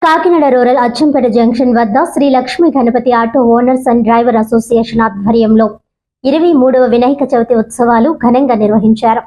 Kakinada rural Achampet junction వద్ద Sri Lakshmi Ganapati auto owners and driver association ఆధ్వర్యంలో 23వ వినాయక చవితి ఉత్సవాలు ఘనంగా నిర్వహించారు.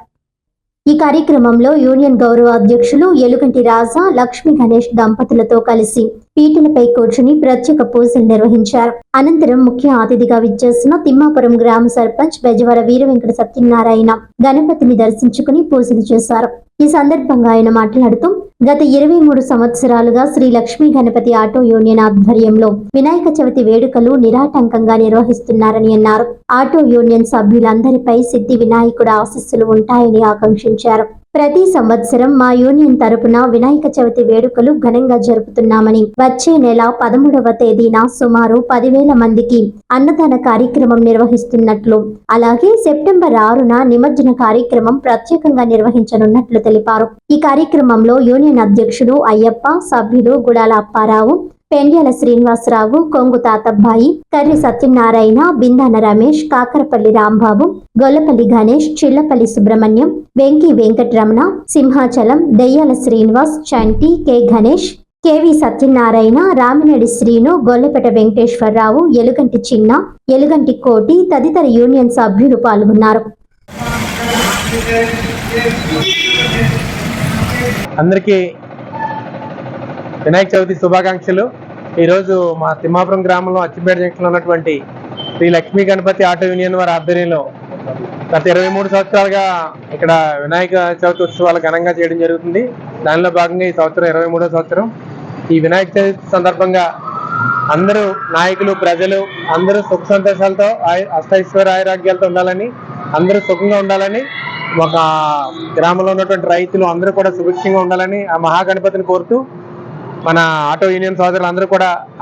ఈ కార్యక్రమంలో యూనియన్ గౌరవ అధ్యక్షులు ఎలుగంటి రాజా లక్ష్మీ గణేష్ దంపతులతో కలిసి పీటలపై కూర్చుని ప్రత్యేక పూజలు నిర్వహించారు. అనంతరం ముఖ్య అతిథిగా విచ్చేసిన తిమ్మాపురం గ్రామ సర్పంచ్ బెజవర వీర వెంకట సత్యనారాయణ గణపతిని దర్శించుకుని పూజలు చేశారు. ఈ సందర్భంగా ఆయన మాట్లాడుతూ గత 23 సంవత్సరాలుగా శ్రీ లక్ష్మీ గణపతి ఆటో యూనియన్ ఆధ్వర్యంలో వినాయక చవితి వేడుకలు నిరాటంకంగా నిర్వహిస్తున్నారని అన్నారు. ఆటో యూనియన్ సభ్యులందరిపై సిద్ధి వినాయకుడి ఆశీస్సులు ఉంటాయని ఆకాంక్షించారు. ప్రతి సంవత్సరం మా యూనియన్ తరపున వినాయక చవితి వేడుకలు ఘనంగా జరుపుతున్నామని, వచ్చే నెల 13వ తేదీన సుమారు 10,000 మందికి అన్నదాన కార్యక్రమం నిర్వహిస్తున్నట్లు, అలాగే సెప్టెంబర్ 6న నిమజ్జన కార్యక్రమం ప్రత్యేకంగా నిర్వహించనున్నట్లు తెలిపారు. ఈ కార్యక్రమంలో యూనియన్ అధ్యక్షుడు అయ్యప్ప, సభ్యులు గుడాల అప్పారావు, పెండ్యాల శ్రీనివాసరావు, కొంగు తాతబ్బాయి, కర్రి సత్యనారాయణ, బిందాన రమేష్, కాకరపల్లి రాంబాబు, గొల్లపల్లి గణేష్, చిల్లపల్లి సుబ్రహ్మణ్యం, వెంకీ వెంకటరమణ, సింహాచలం, దెయ్యాల శ్రీనివాస్, చంటి, కె గణేష్, కెవి సత్యనారాయణ, రామినేడి శ్రీను, గొల్లపేట వెంకటేశ్వరరావు, ఎలుగంటి చిన్న, ఎలుగంటి కోటి తదితర యూనియన్ సభ్యులు పాల్గొన్నారు. అందరికీ వినాయక చవితి శుభాకాంక్షలు. ఈరోజు మా తిమ్మాపురం గ్రామంలో అచ్చంపేట జంక్షన్లో ఉన్నటువంటి శ్రీ లక్ష్మీ గణపతి ఆటో యూనియన్ వారి ఆధ్వర్యంలో గత 23 సంవత్సరాలుగా ఇక్కడ వినాయక చవితి ఉత్సవాలు ఘనంగా చేయడం జరుగుతుంది. దానిలో భాగంగా ఈ సంవత్సరం 23వ సంవత్సరం. ఈ వినాయక చవితి సందర్భంగా అందరూ నాయకులు, ప్రజలు అందరూ సుఖ సంతోషాలతో అష్టైశ్వర్య ఆరోగ్యాలతో ఉండాలని, అందరూ సుఖంగా ఉండాలని, ఒక గ్రామంలో ఉన్నటువంటి రైతులు అందరూ కూడా సుభిక్షంగా ఉండాలని ఆ మహాగణపతిని కోరుతూ మన ఆటో యూనియన్ సోదరులు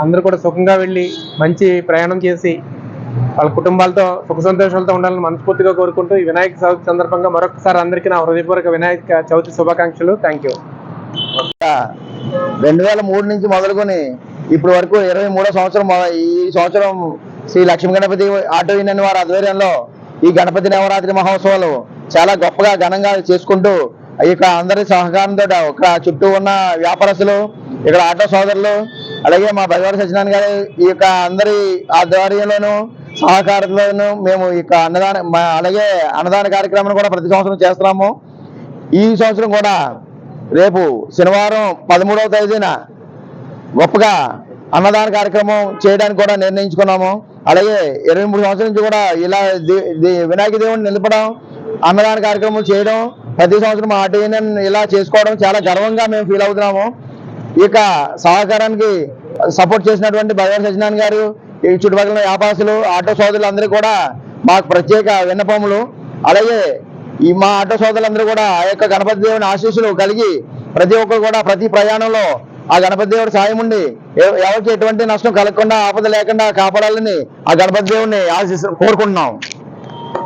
అందరూ కూడా సుఖంగా వెళ్ళి మంచి ప్రయాణం చేసి వాళ్ళ కుటుంబాలతో సుఖ సంతోషాలతో ఉండాలని మనస్ఫూర్తిగా కోరుకుంటూ ఈ వినాయక చవితి సందర్భంగా మరొకసారి అందరికీ నా హృదయపూర్వక వినాయక చవితి శుభాకాంక్షలు. Thank you. 2003 నుంచి మొదలుకొని ఇప్పటి వరకు 23వ సంవత్సరం. ఈ సంవత్సరం శ్రీ లక్ష్మీ గణపతి ఆటో యూనియన్ వారి ఆధ్వర్యంలో ఈ గణపతి నవరాత్రి మహోత్సవాలు చాలా గొప్పగా ఘనంగా చేసుకుంటూ ఇక్కడ అందరి సహకారంతో ఇక్కడ చుట్టూ ఉన్న వ్యాపారస్తులు, ఇక్కడ ఆటో సోదరులు, అలాగే మా బెజవర సత్యనారాయణ గారి ఈ యొక్క అందరి ఆధ్వర్యంలోనూ సహకారంలోనూ మేము ఇక అలాగే అన్నదాన కార్యక్రమాన్ని కూడా ప్రతి సంవత్సరం చేస్తున్నాము. ఈ సంవత్సరం కూడా రేపు శనివారం 13వ తేదీన గొప్పగా అన్నదాన కార్యక్రమం చేయడానికి కూడా నిర్ణయించుకున్నాము. అలాగే 23 సంవత్సరాల నుంచి కూడా ఇలా వినాయక దేవుడిని నిలపడం, అన్నదాన కార్యక్రమం చేయడం, ప్రతి సంవత్సరం ఆటో యూనియన్ ఇలా చేసుకోవడం చాలా గర్వంగా మేము ఫీల్ అవుతున్నాము. ఇక సహకారానికి సపోర్ట్ చేసినటువంటి బెజవర సత్యనారాయణ గారు, ఈ చుట్టుపక్కల వ్యాపారస్తులు, ఆటో సోదరులందరూ కూడా మాకు ప్రత్యేక విన్నపములు. అలాగే ఈ మా ఆటో సోదరులందరూ కూడా ఆ యొక్క గణపతి దేవుని ఆశీస్సులు కలిగి ప్రతి ఒక్కరు కూడా ప్రతి ప్రయాణంలో ఆ గణపతి దేవుడి సాయం ఉండి ఎవరికి ఎటువంటి నష్టం కలగకుండా, ఆపద లేకుండా కాపాడాలని ఆ గణపతి దేవుడిని కోరుకుంటున్నాం.